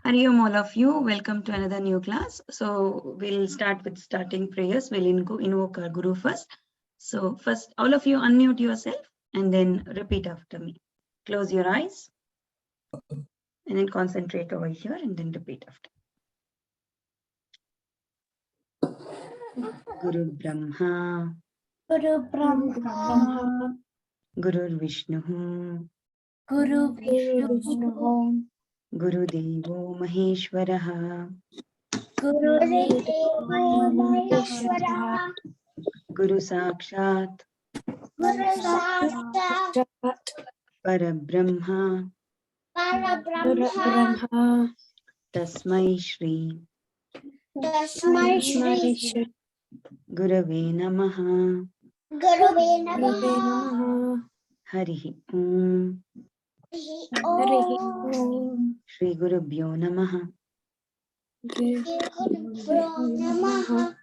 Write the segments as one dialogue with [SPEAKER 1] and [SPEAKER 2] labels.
[SPEAKER 1] Hari Om all of you. Welcome to another new class. So we'll start with starting prayers. We'll invoke our Guru first. So first, all of you unmute yourself and then repeat after me. Close your eyes and then concentrate over here and then repeat after. Guru Brahma,
[SPEAKER 2] Guru Brahma,
[SPEAKER 1] Guru Vishnu,
[SPEAKER 2] Guru Vishnu,
[SPEAKER 1] Guru Devo Maheshwaraha,
[SPEAKER 2] Guru Devo Maheshwara,
[SPEAKER 1] Guru Sakshat,
[SPEAKER 2] Guru Sakshat,
[SPEAKER 1] Parabrahma,
[SPEAKER 2] Parabrahma,
[SPEAKER 1] Tasmai Shri,
[SPEAKER 2] Tasmai Shri,
[SPEAKER 1] Gurave Namaha,
[SPEAKER 2] Gurave Namaha,
[SPEAKER 1] Harihi Om,
[SPEAKER 2] Harihi Om,
[SPEAKER 1] Shri Gurubhyo Namaha,
[SPEAKER 2] Gurubhyo Namaha,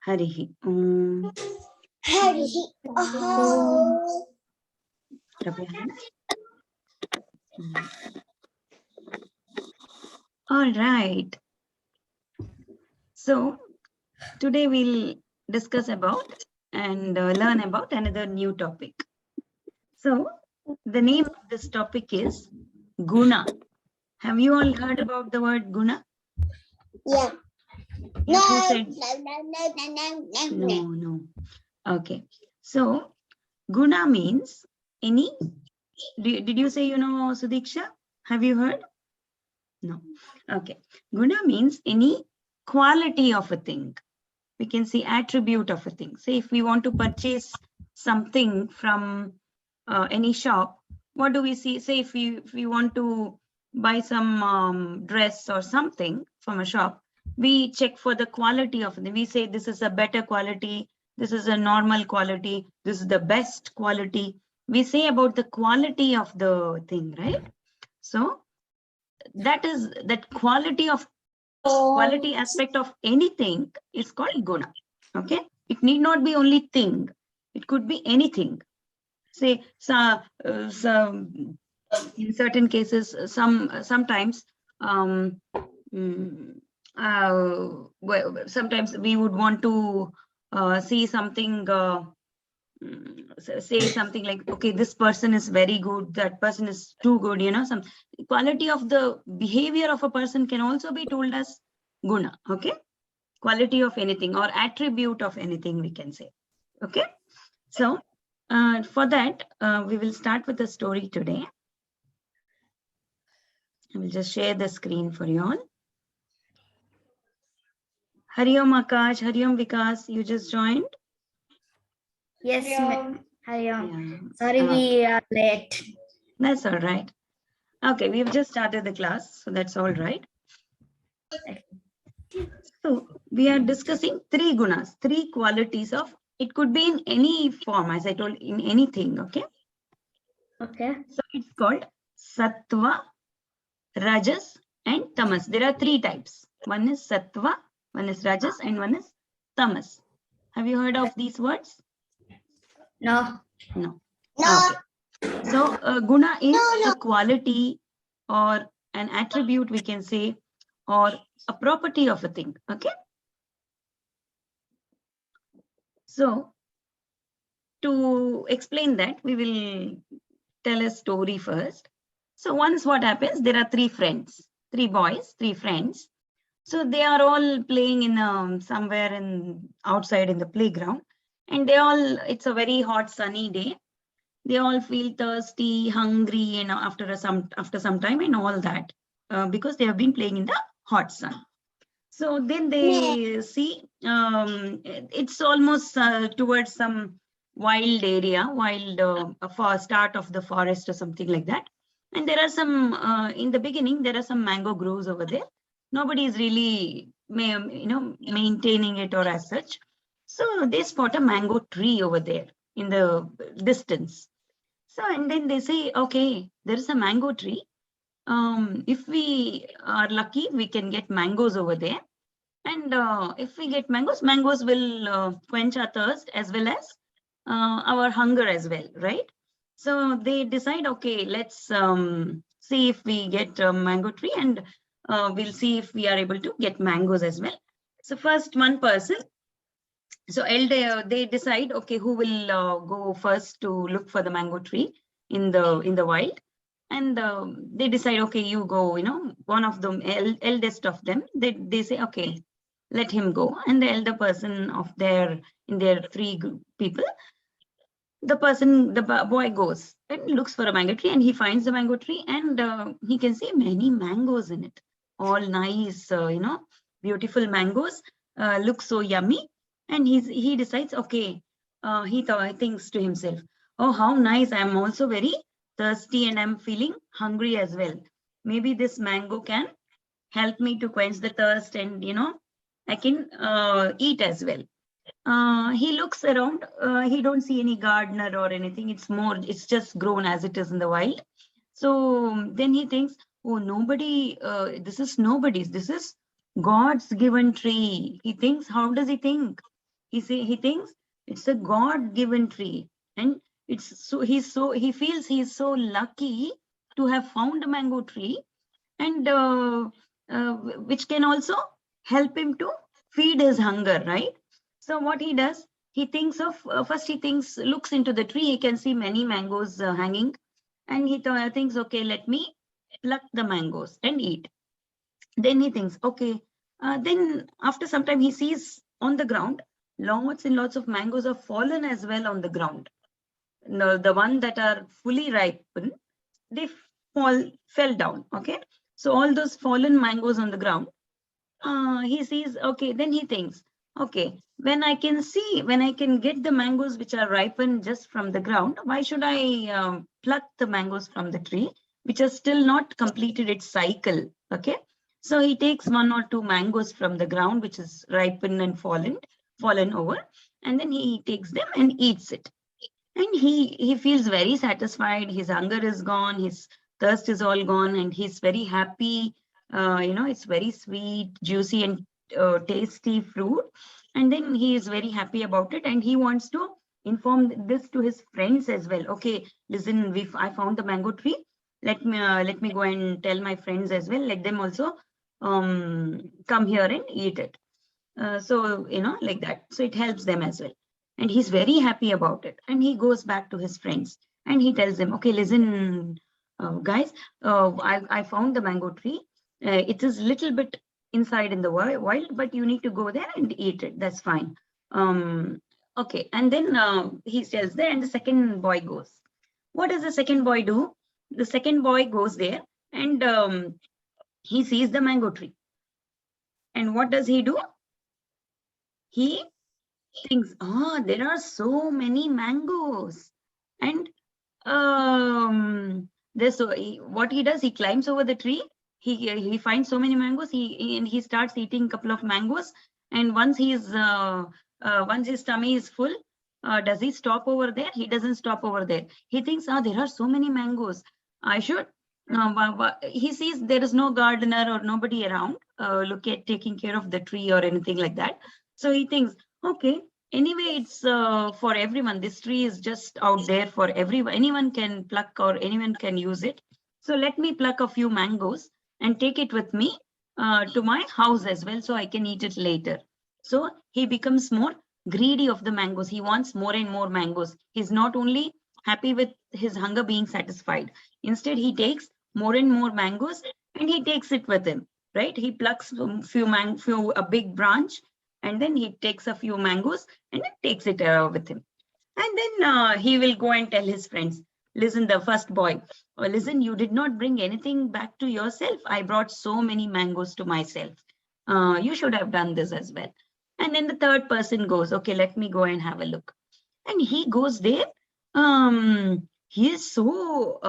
[SPEAKER 1] Harihi Om.
[SPEAKER 2] Harihi Om.
[SPEAKER 1] Clap your hands. All right. So today we'll discuss about and learn about another new topic. So the name of this topic is Guna. Have you all heard about the word Guna?
[SPEAKER 2] Yeah.
[SPEAKER 1] Yes, who said?
[SPEAKER 2] No.
[SPEAKER 1] No. Okay. So Guna means any. Did you say Sudiksha? Have you heard? No. Okay. Guna means any quality of a thing. We can say attribute of a thing. Say if we want to purchase something from any shop, what do we see? Say if we want to buy some dress or something from a shop, we check for the quality of it. We say this is a better quality, this is a normal quality, this is the best quality. We say about the quality of the thing, right? So that quality aspect of anything is called Guna. Okay, it need not be only thing, it could be anything. Say in certain cases, sometimes sometimes we would want to see something, say something like, okay, this person is very good, that person is too good, some quality of the behavior of a person can also be told as Guna. Okay, quality of anything or attribute of anything, we can say. Okay, so for that, we will start with a story today. I will just share the screen for you all. Hari Om Akash, Hari Om Vikas, you just joined?
[SPEAKER 2] Yes, ma'am.
[SPEAKER 1] Yeah.
[SPEAKER 2] Sorry, we are late.
[SPEAKER 1] That's all right. Okay, we've just started the class, so that's all right. So we are discussing three gunas, three qualities of, it could be in any form, as I told, in anything. Okay.
[SPEAKER 2] Okay.
[SPEAKER 1] So it's called Sattva, Rajas, and Tamas. There are three types. One is Sattva, one is Rajas, and one is Tamas. Have you heard of these words?
[SPEAKER 2] No.
[SPEAKER 1] No. Okay. So Guna is a quality or an attribute, we can say, or a property of a thing. Okay. So to explain that, we will tell a story first. So once what happens, there are three friends, three boys, three friends. So they are all playing in somewhere outside in the playground, and it's a very hot sunny day. They all feel thirsty, hungry, after some time and all that, because they have been playing in the hot sun. So then they see it's almost towards some wild area, start of the forest or something like that. And there are some, in the beginning, there are some mango groves over there. Nobody is really, maintaining it or as such. So they spot a mango tree over there in the distance. So, and then they say, okay, there is a mango tree. If we are lucky, we can get mangoes over there. And if we get mangoes will quench our thirst as well as our hunger as well, right? So they decide, okay, let's see if we get a mango tree, and we'll see if we are able to get mangoes as well. So first one person, so elder, they decide, okay, who will go first to look for the mango tree in the wild. And they decide, okay, you go, one of them, eldest of them, they say, okay, let him go. And the elder person of in their three people, the boy goes and looks for a mango tree, and he finds the mango tree, and he can see many mangoes in it, all nice, beautiful mangoes, look so yummy. And he decides, okay, he thinks to himself, oh, how nice, I'm also very thirsty and I'm feeling hungry as well. Maybe this mango can help me to quench the thirst, and I can eat as well. He looks around, he don't see any gardener or anything. It's just grown as it is in the wild. So then he thinks, oh, nobody, this is nobody's, this is God's given tree. He thinks, how does he think? He thinks it's a God given tree. And he feels he's so lucky to have found a mango tree, and which can also help him to feed his hunger, right? So what he does, he thinks of, first looks into the tree, he can see many mangoes hanging, and he thinks, okay, let me pluck the mangoes and eat. Then he thinks, okay, then after some time he sees on the ground, lots and lots of mangoes have fallen as well on the ground. No, the one that are fully ripened, they fell down, okay? So all those fallen mangoes on the ground, he sees, okay, then he thinks, okay, when I can get the mangoes which are ripened just from the ground, why should I pluck the mangoes from the tree, which has still not completed its cycle, okay? So he takes one or two mangoes from the ground, which is ripened and fallen over, and then he takes them and eats it. And he feels very satisfied. His hunger is gone, his thirst is all gone, and he's very happy. It's very sweet, juicy, and tasty fruit. And then he is very happy about it, and he wants to inform this to his friends as well. Okay, listen, I found the mango tree. Let me go and tell my friends as well. Let them also come here and eat it. So like that. So it helps them as well, and he's very happy about it. And he goes back to his friends and he tells them, okay, listen, guys, I found the mango tree. It is little bit inside in the wild, but you need to go there and eat it. That's fine. Okay, and then he tells there, and the second boy goes. What does the second boy do? The second boy goes there, and he sees the mango tree. And what does he do? He thinks, there are so many mangoes. And what he does, he climbs over the tree. He finds so many mangoes. He starts eating a couple of mangoes. And once his tummy is full, does he stop over there? He doesn't stop over there. He thinks, there are so many mangoes. I should. He sees there is no gardener or nobody around taking care of the tree or anything like that. So he thinks, okay, anyway, it's for everyone. This tree is just out there for everyone. Anyone can pluck or anyone can use it. So let me pluck a few mangoes and take it with me to my house as well, so I can eat it later. So he becomes more greedy of the mangoes. He wants more and more mangoes. He's not only happy with his hunger being satisfied. Instead, he takes more and more mangoes and he takes it with him, right? He plucks a big branch, and then he takes a few mangoes and takes it with him. And then he will go and tell his friends, listen, the first boy, listen, you did not bring anything back to yourself. I brought so many mangoes to myself. You should have done this as well. And then the third person goes, okay, let me go and have a look. And he goes there. He is so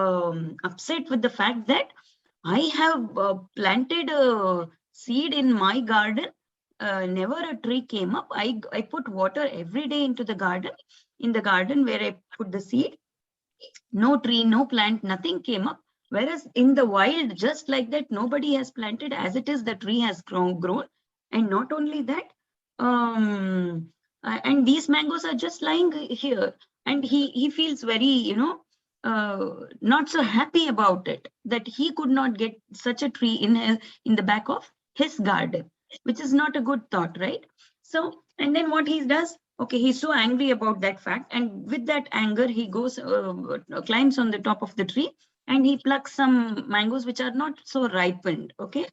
[SPEAKER 1] upset with the fact that I have planted a seed in my garden. Never a tree came up. I put water every day into the garden, where I put the seed. No tree, no plant, nothing came up. Whereas in the wild, just like that, nobody has planted. As it is, the tree has grown. And not only that, and these mangoes are just lying here. And he feels very, not so happy about it, that he could not get such a tree in the back of his garden, which is not a good thought, right? So, and then what he does, okay, he's so angry about that fact, and with that anger, he goes, climbs on the top of the tree, and he plucks some mangoes which are not so ripened, okay?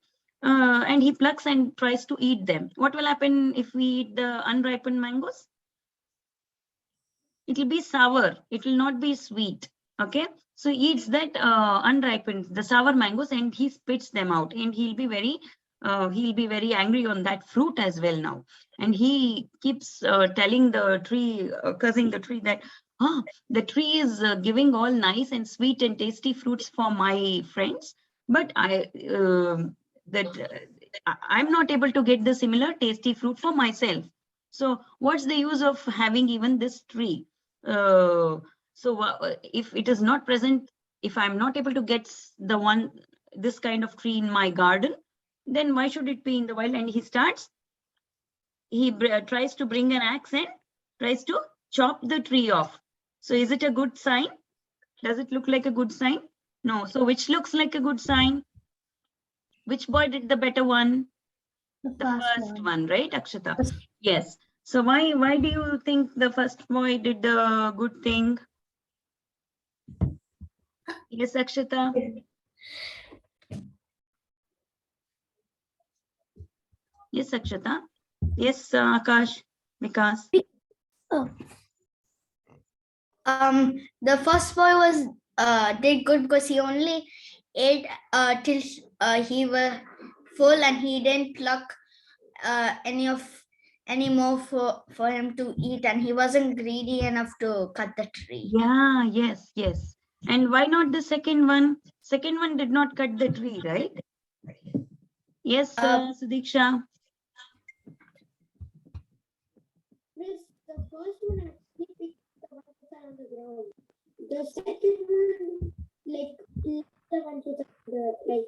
[SPEAKER 1] And he plucks and tries to eat them. What will happen if we eat the unripened mangoes? It will be sour. It will not be sweet. Okay. So he eats that unripened, the sour mangoes, and he spits them out. And he'll be very angry on that fruit as well now. And he keeps telling the tree, cursing the tree that, the tree is giving all nice and sweet and tasty fruits for my friends, but I'm not able to get the similar tasty fruit for myself. So what's the use of having even this tree? If it is not present, if I'm not able to get this kind of tree in my garden, then why should it be in the wild? And he tries to bring an axe and tries to chop the tree off. So is it a good sign? Does it look like a good sign? No. So which looks like a good sign? Which boy did the better one? The first one, right, Akshata? Yes. So why do you think the first boy did the good thing? Yes, Akshata. Yes, Akshata. Yes, Akash, Vikas.
[SPEAKER 2] Oh. The first boy was did good because he only ate till he was full, and he didn't pluck any more for him to eat, and he wasn't greedy enough to cut the tree.
[SPEAKER 1] Yeah, yes, yes. And why not the second one? Second one did not cut the tree, right? Yes, Sudiksha.
[SPEAKER 3] Miss, the first one actually picked the ones that are on the ground. The second one, like, the ones that are on the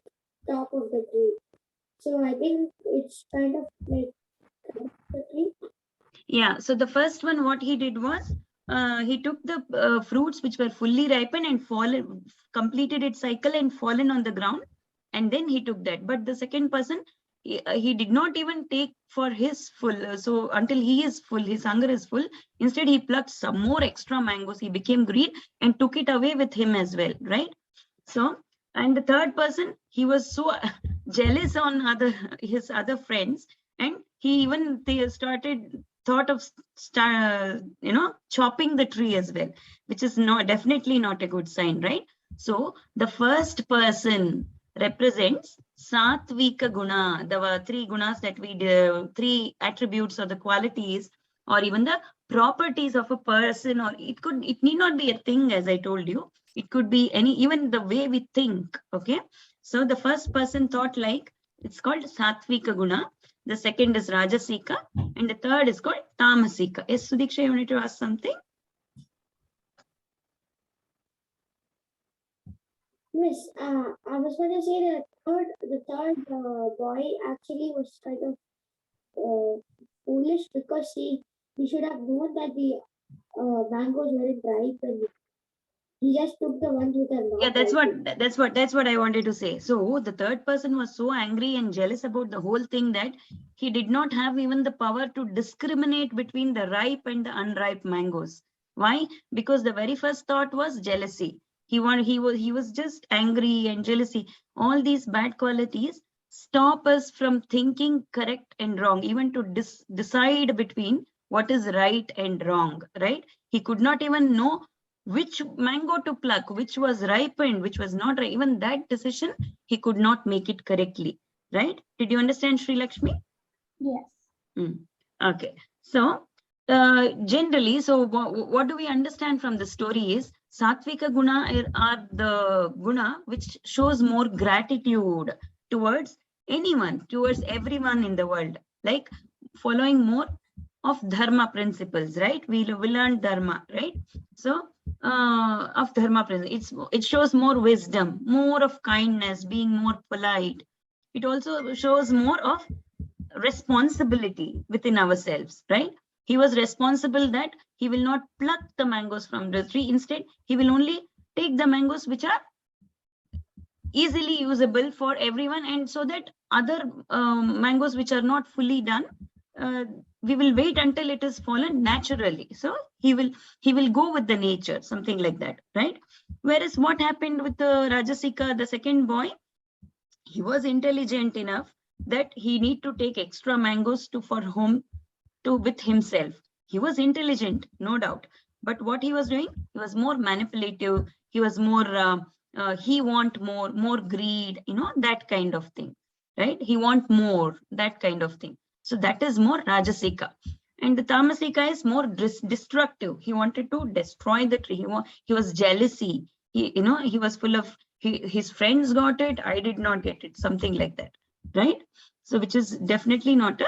[SPEAKER 3] top of the tree. So I think it's kind of like the tree.
[SPEAKER 1] Yeah. So the first one, what he did was, he took the fruits which were fully ripened and completed its cycle and fallen on the ground, and then he took that. But the second person, he did not even take for his full. So until he is full, his hunger is full. Instead, he plucked some more extra mangoes. He became greedy and took it away with him as well, right? So, and the third person, he was so jealous on his other friends, and he even thought of chopping the tree as well, which is definitely not a good sign, right? So the first person represents Sattvika Guna. There were three gunas that we did, three attributes or the qualities or even the properties of a person, or it need not be a thing, as I told you. It could be even the way we think. Okay. So the first person thought like, it's called Sattvika Guna. The second is Rajasika, and the third is called Tamasika. Yes, Sudiksha, you wanted to ask something?
[SPEAKER 3] Miss, I was going to say the third boy actually was kind of foolish because he should have known that the mangoes weren't ripe, and he just took the ones which are not.
[SPEAKER 1] Yeah, that's what I wanted to say. So the third person was so angry and jealous about the whole thing that he did not have even the power to discriminate between the ripe and the unripe mangoes. Why? Because the very first thought was jealousy. He was just angry and jealousy. All these bad qualities stop us from thinking correct and wrong, even to decide between what is right and wrong, right? He could not even know which mango to pluck, which was ripened, which was not ripe. Even that decision, he could not make it correctly, right? Did you understand, Sri Lakshmi?
[SPEAKER 3] Yes.
[SPEAKER 1] Okay. So generally, so what do we understand from the story is Sattvika Guna are the guna which shows more gratitude towards anyone, towards everyone in the world, like following more of dharma principles, right? We learn dharma, right? So of dharma principles, it shows more wisdom, more of kindness, being more polite. It also shows more of responsibility within ourselves, right? He was responsible that he will not pluck the mangoes from the tree. Instead, he will only take the mangoes which are easily usable for everyone, and so that other mangoes which are not fully done, we will wait until it is fallen naturally. So he will go with the nature, something like that, right? Whereas what happened with the Rajasika, the second boy, he was intelligent enough that he need to take extra mangoes to for home to with himself. He was intelligent, no doubt, but what he was doing, he was more manipulative. He was more he want more greed, that kind of thing, right? He want more, that kind of thing. So that is more Rajasika. And the Tamasika is more destructive. He wanted to destroy the tree. He was jealousy. He was full of, his friends got it, I did not get it, something like that, right? So which is definitely not a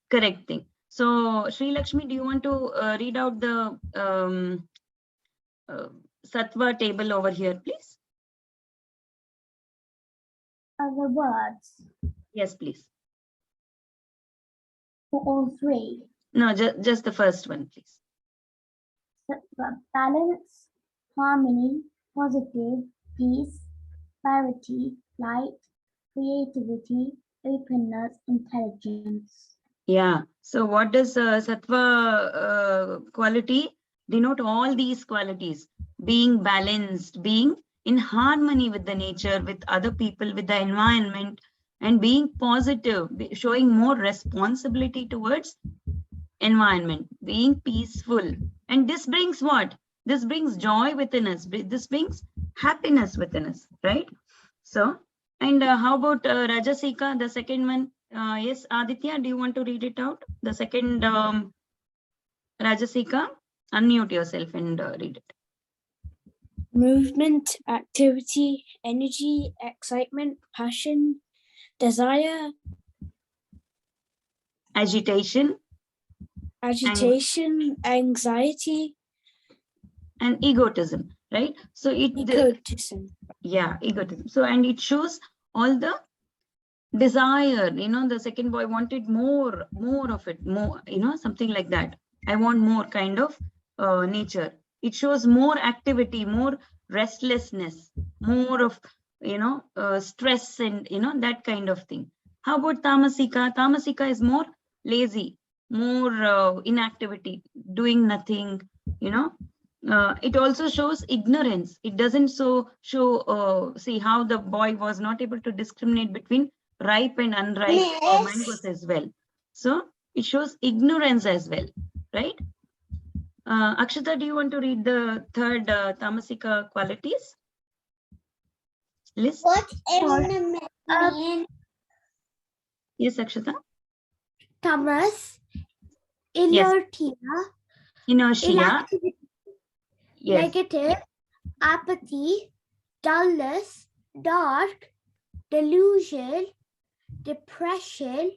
[SPEAKER 1] correct thing. So Sri Lakshmi, do you want to read out the Sattva table over here, please?
[SPEAKER 2] The words
[SPEAKER 1] Yes, please.
[SPEAKER 2] for all three.
[SPEAKER 1] No, just the first one, please.
[SPEAKER 2] Balance, harmony, positive, peace, clarity, light, creativity, openness, intelligence.
[SPEAKER 1] Yeah. So what does Sattva quality denote? All these qualities: being balanced, being in harmony with the nature, with other people, with the environment, and being positive, showing more responsibility towards environment, being peaceful. And this brings what? This brings joy within us. This brings happiness within us, right? So, and how about Rajasika, the second one? Yes, Aditya, do you want to read it out? The second Rajasika, unmute yourself and read it.
[SPEAKER 4] Movement, activity, energy, excitement, passion, desire,
[SPEAKER 1] Agitation
[SPEAKER 4] agitation, anxiety,
[SPEAKER 1] and egotism, right? So
[SPEAKER 4] egotism.
[SPEAKER 1] yeah, egotism. So, and it shows all the desire, the second boy wanted more of it, more, something like that. I want more kind of nature. It shows more activity, more restlessness, more of, stress and, that kind of thing. How about Tamasika? Tamasika is more lazy, more inactivity, doing nothing, it also shows ignorance. It doesn't show, see how the boy was not able to discriminate between ripe and unripe mangoes as well. So it shows ignorance as well, right? Akshata, do you want to read the third Tamasika qualities list?
[SPEAKER 3] What mean?
[SPEAKER 1] Yes, Akshata.
[SPEAKER 2] Tamas,
[SPEAKER 1] Yes. Inertia.
[SPEAKER 2] inactivity,
[SPEAKER 1] Yes.
[SPEAKER 2] negative, apathy, dullness, dark, delusion, depression,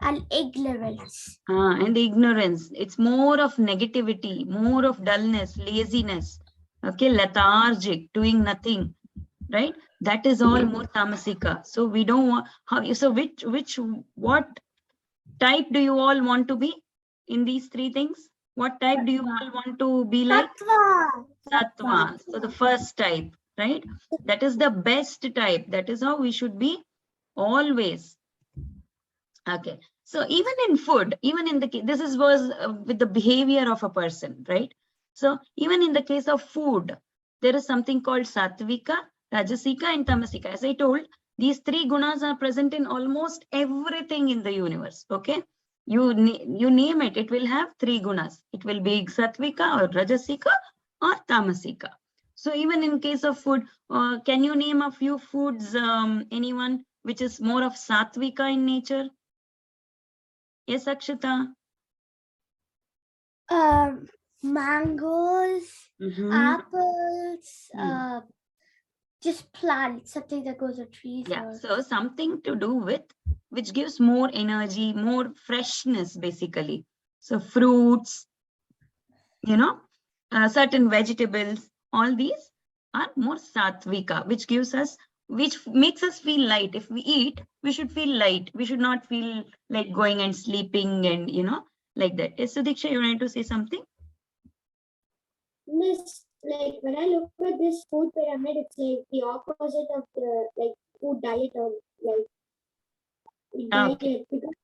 [SPEAKER 2] and ignorance.
[SPEAKER 1] And ignorance. It's more of negativity, more of dullness, laziness. Okay, lethargic, doing nothing, right? That is all more Tamasika. So we don't want so what type do you all want to be in these three things? What type do you all want to be like? Sattva. So the first type, right? That is the best type. That is how we should be always. Okay. So even in food, even in this was with the behavior of a person, right? So even in the case of food, there is something called Sattvika, Rajasika, and Tamasika. As I told, these three gunas are present in almost everything in the universe. Okay. You name it, it will have three gunas. It will be Sattvika or Rajasika or Tamasika. So even in case of food, can you name a few foods, anyone, which is more of Sattvika in nature? Yes, Akshata.
[SPEAKER 2] Mangoes, apples, just plants, something that goes on trees.
[SPEAKER 1] Yeah, so something to do with which gives more energy, more freshness, basically. So fruits, certain vegetables, all these are more Sattvika, which makes us feel light. If we eat, we should feel light. We should not feel like going and sleeping and, like that. Yes, Sudiksha, you wanted to say something?
[SPEAKER 3] Miss, like when I look at this food pyramid, it's like the opposite of the like food diet or like diet
[SPEAKER 1] Okay.
[SPEAKER 3] because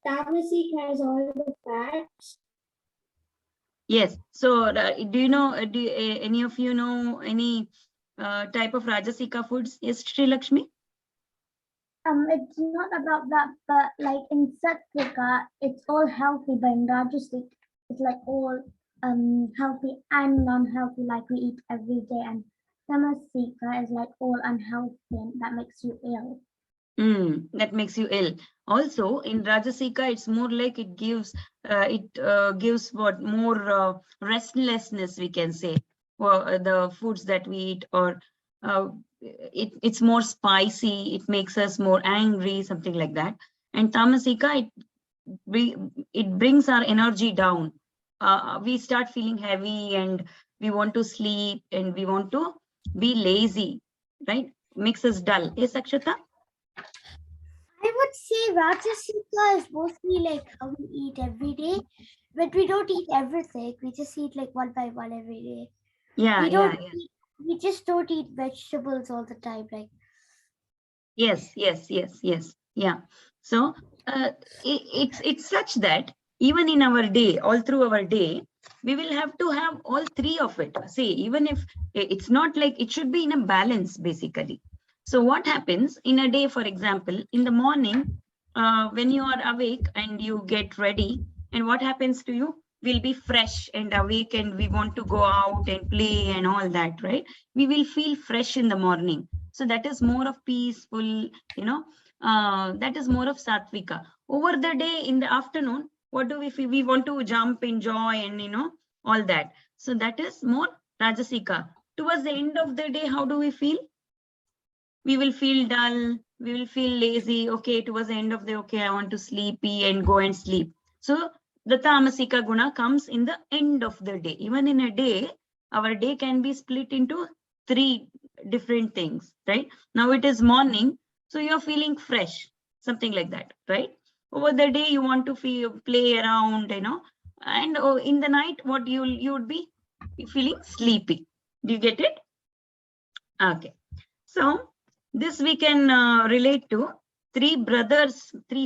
[SPEAKER 3] Tamasik has all the fats.
[SPEAKER 1] Yes. So do you know, any of you know any type of Rajasika foods? Yes, Sri Lakshmi?
[SPEAKER 2] It's not about that, but like in Sattvika, it's all healthy, but in Rajasik, it's like all healthy and non-healthy, like we eat every day. And Tamasika is like all unhealthy, and that makes you ill.
[SPEAKER 1] That makes you ill. Also, in Rajasika, it's more like it gives what more restlessness, we can say, for the foods that we eat, or it's more spicy. It makes us more angry, something like that. And Tamasika, it brings our energy down. We start feeling heavy, and we want to sleep, and we want to be lazy, right? Makes us dull. Yes, Akshata?
[SPEAKER 2] I would say Rajasika is mostly like how we eat every day, but we don't eat everything. We just eat like one by one every day.
[SPEAKER 1] Yeah,
[SPEAKER 2] We
[SPEAKER 1] yeah,
[SPEAKER 2] don't.
[SPEAKER 1] yeah.
[SPEAKER 2] We just don't eat vegetables all the time. Like
[SPEAKER 1] Yes, yes, yes, yes. Yeah. So it's such that even in our day, all through our day, we will have to have all three of it. See, even if it's not like, it should be in a balance, basically. So what happens in a day, for example, in the morning, when you are awake and you get ready, and what happens to you? We'll be fresh and awake, and we want to go out and play and all that, right? We will feel fresh in the morning. So that is more of peaceful, that is more of Sattvika. Over the day, in the afternoon, what do we feel? We want to jump, enjoy, and all that. So that is more Rajasika. Towards the end of the day, how do we feel? We will feel dull, we will feel lazy. Okay, towards the end of the, okay, I want to sleepy and go and sleep. So the Tamasika guna comes in the end of the day. Even in a day, our day can be split into three different things, right? Now it is morning, so you're feeling fresh, something like that, right? Over the day, you want to play around, and in the night, what you would be feeling sleepy. Do you get it? Okay. So this we can relate to three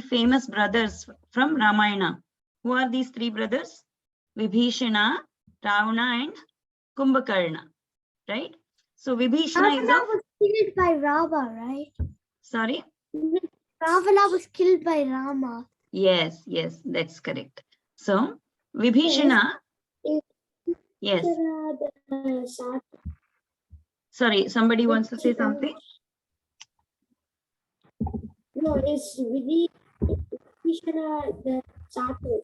[SPEAKER 1] famous brothers from Ramayana. Who are these three brothers? Vibhishana, Ravana, and Kumbhakarna, right? So Vibhishana is
[SPEAKER 2] Ravana
[SPEAKER 1] of,
[SPEAKER 2] was killed by Rama, right?
[SPEAKER 1] sorry?
[SPEAKER 2] Ravana was killed by Rama.
[SPEAKER 1] Yes, yes, that's correct. So Vibhishana, yes. Sorry, somebody wants to say something?
[SPEAKER 3] No, it's Vibhishana the Sattvic.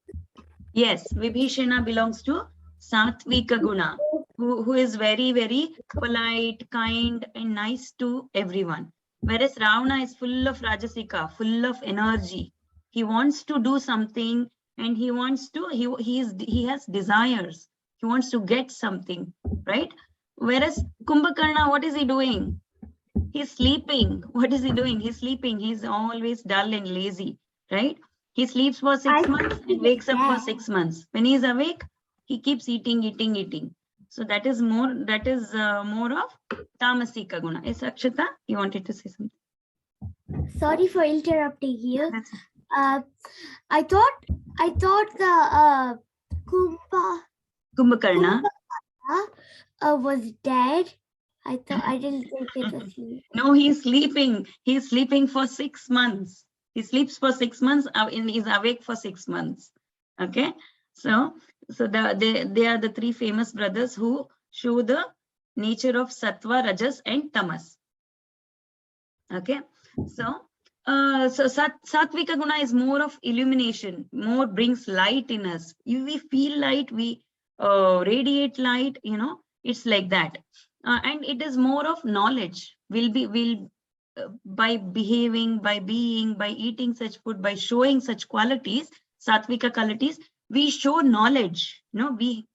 [SPEAKER 1] Yes, Vibhishana belongs to Sattvika Guna, who is very, very polite, kind, and nice to everyone. Whereas Ravana is full of Rajasika, full of energy. He wants to do something, and he wants to, he has desires. He wants to get something, right? Whereas Kumbhakarna, what is he doing? He's sleeping. What is he doing? He's sleeping. He's always dull and lazy, right? He sleeps for 6 months and wakes up for 6 months. When he's awake, he keeps eating, eating, eating. So that is more of Tamasika Guna. Yes, Akshata, you wanted to say something?
[SPEAKER 2] Sorry for interrupting you.
[SPEAKER 1] That's
[SPEAKER 2] I thought the
[SPEAKER 1] Kumbhakarna.
[SPEAKER 2] was dead. I didn't think it was he.
[SPEAKER 1] No, he's sleeping. He's sleeping for 6 months. He sleeps for 6 months and he's awake for 6 months. Okay. So they are the three famous brothers who show the nature of Sattva, Rajas, and Tamas. Okay. So Sattvika Guna is more of illumination, more brings light in us. We feel light, we radiate light, it's like that. And it is more of knowledge. By behaving, by being, by eating such food, by showing such qualities, Sattvika qualities, we show knowledge. We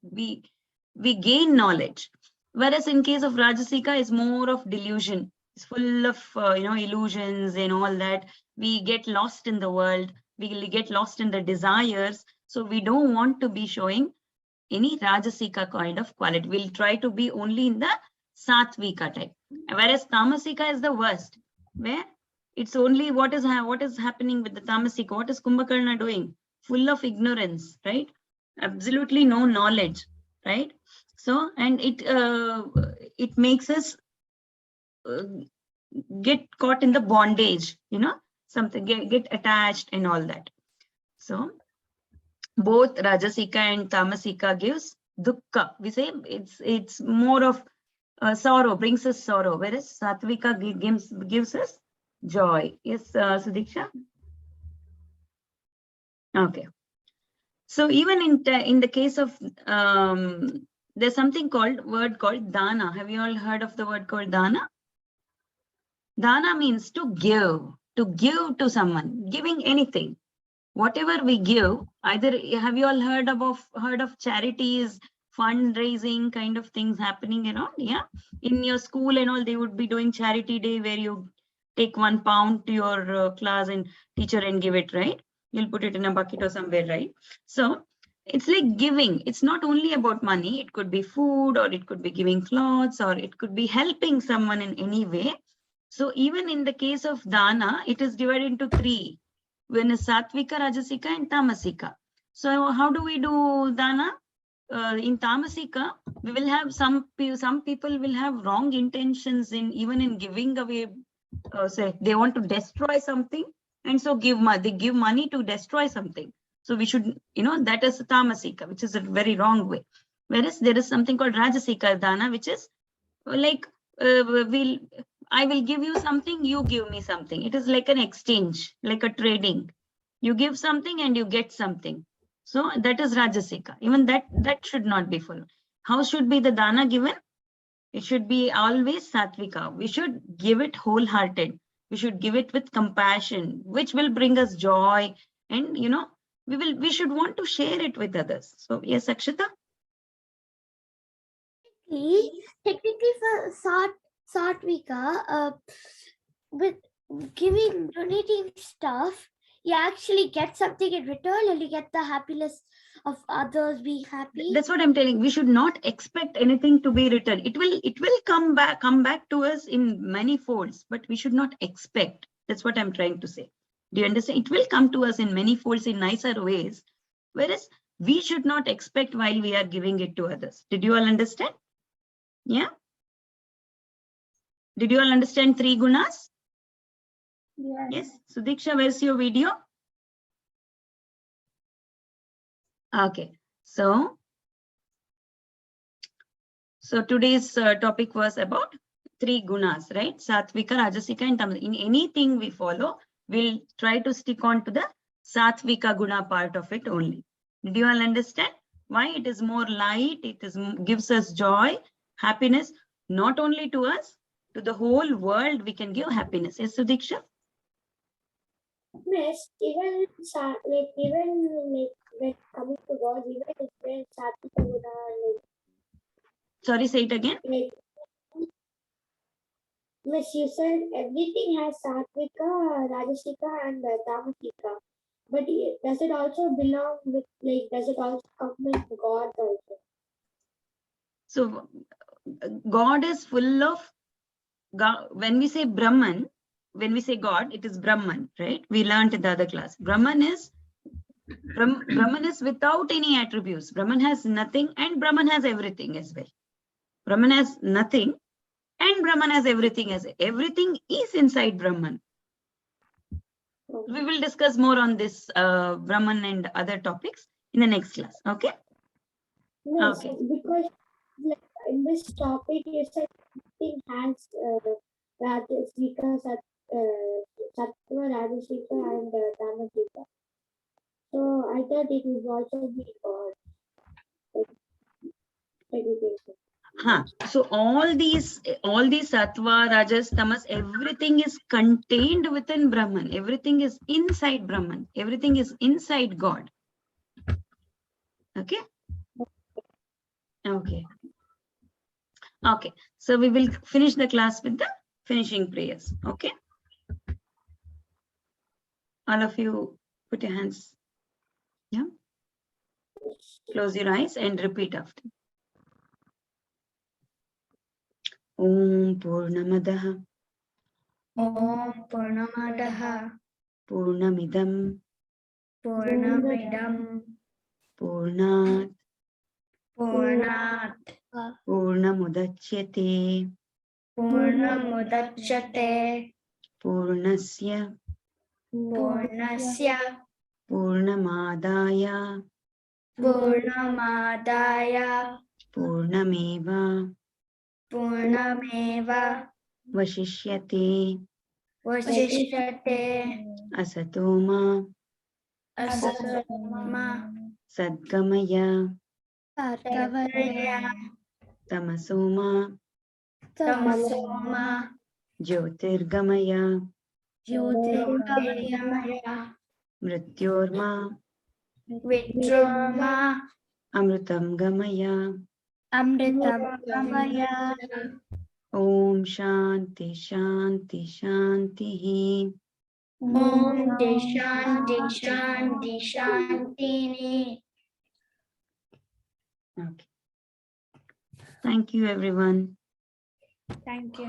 [SPEAKER 1] gain knowledge. Whereas in case of Rajasika, is more of delusion. It's full of illusions and all that. We get lost in the world. We get lost in the desires. So we don't want to be showing any Rajasika kind of quality. We'll try to be only in the Sattvika type. Whereas Tamasika is the worst, where it's only what is happening with the Tamasika. What is Kumbhakarna doing? Full of ignorance, right? Absolutely no knowledge, right? So, and it makes us get caught in the bondage, something get attached and all that. So both Rajasika and Tamasika gives dukkha. We say it's more of sorrow, brings us sorrow, whereas Sattvika gives us joy. Yes, Sudiksha? Okay. So even in the case of there's something word called dana. Have you all heard of the word called dana? Dana means to give to someone, giving anything. Whatever we give, either have you all heard of charities, fundraising kind of things happening around? Yeah, in your school and all, they would be doing charity day where you take £1 to your class and teacher and give it, right? You'll put it in a bucket or somewhere, right? So it's like giving. It's not only about money. It could be food, or it could be giving clothes, or it could be helping someone in any way. So even in the case of dana, it is divided into three. When is Sattvika, Rajasika, and Tamasika. So how do we do dana? In Tamasika, we will have some people will have wrong intentions even in giving away. Say they want to destroy something, and so they give money to destroy something. So we should, that is Tamasika, which is a very wrong way. Whereas there is something called Rajasika dana, which is like I will give you something, you give me something. It is like an exchange, like a trading. You give something and you get something. So that is Rajasika. Even that should not be followed. How should be the dana given? It should be always Sattvika. We should give it wholehearted. We should give it with compassion, which will bring us joy. And, we should want to share it with others. So yes, Akshita?
[SPEAKER 3] Technically for Sattvika, with donating stuff, you actually get something in return, and you get the happiness of others being happy.
[SPEAKER 1] That's what I'm telling. We should not expect anything to be returned. It will come back to us in many folds, but we should not expect. That's what I'm trying to say. Do you understand? It will come to us in many folds in nicer ways, whereas we should not expect while we are giving it to others. Did you all understand? Yeah. Did you all understand 3 gunas? Yes. Sudiksha, where's your video? Okay. So today's topic was about 3 gunas, right? Sattvika, Rajasika, and Tamasika. In anything we follow, we'll try to stick on to the Sattvika guna part of it only. Did you all understand why it is more light? It gives us joy, happiness, not only to us, to the whole world. We can give happiness. Yes, Sudiksha?
[SPEAKER 3] Miss, even when coming to God, even if when Sattvika guna,
[SPEAKER 1] Sorry, say it again.
[SPEAKER 3] Miss, you said everything has Sattvika, Rajasika, and Tamasika. But does it also belong with, does it also come with God also?
[SPEAKER 1] So God is full of God. When we say Brahman, when we say God, it is Brahman, right? We learned in the other class. Brahman is without any attributes. Brahman has nothing, and Brahman has everything as well. Brahman has nothing, and Brahman has everything as well. Everything is inside Brahman. We will discuss more on this Brahman and other topics in the next class. Okay?
[SPEAKER 3] Yes,
[SPEAKER 1] Okay.
[SPEAKER 3] because in this topic, you said everything has Rajasika, Sattva, Rajasika, and Tamasika. So I thought it would also be God. Education.
[SPEAKER 1] So all these Sattva, Rajas, Tamas, everything is contained within Brahman. Everything is inside Brahman. Everything is inside God. Okay? Okay. Okay. So we will finish the class with the finishing prayers. Okay? All of you put your hands. Yeah? Close your eyes and repeat after. Om Purnamadaha
[SPEAKER 5] Om Purnamadaha
[SPEAKER 1] Purnamidam
[SPEAKER 5] Purnamidam
[SPEAKER 1] Purnat
[SPEAKER 5] Purnat
[SPEAKER 1] Purnamudachyate
[SPEAKER 5] Purnamudachyate
[SPEAKER 1] Purnasya
[SPEAKER 5] Purnasya
[SPEAKER 1] Purnamadaya
[SPEAKER 5] Purnamadaya
[SPEAKER 1] Purnameva
[SPEAKER 5] Purnameva
[SPEAKER 1] Vashishyate
[SPEAKER 5] Vashishyate
[SPEAKER 1] Asatoma
[SPEAKER 5] Asatoma
[SPEAKER 1] Sadgamaya
[SPEAKER 5] Sadgamaya
[SPEAKER 1] Tamasoma
[SPEAKER 5] Tamasoma
[SPEAKER 1] Jyotirgamaya
[SPEAKER 5] Jyotirgamaya
[SPEAKER 1] Mrityorma
[SPEAKER 5] Vitroma
[SPEAKER 1] Amritam Gamaya.
[SPEAKER 5] Amritamaya
[SPEAKER 1] Om Shanti Shanti Shanti.
[SPEAKER 5] Om Shanti Shanti Shantini.
[SPEAKER 1] Okay. Thank you, everyone.
[SPEAKER 5] Thank you.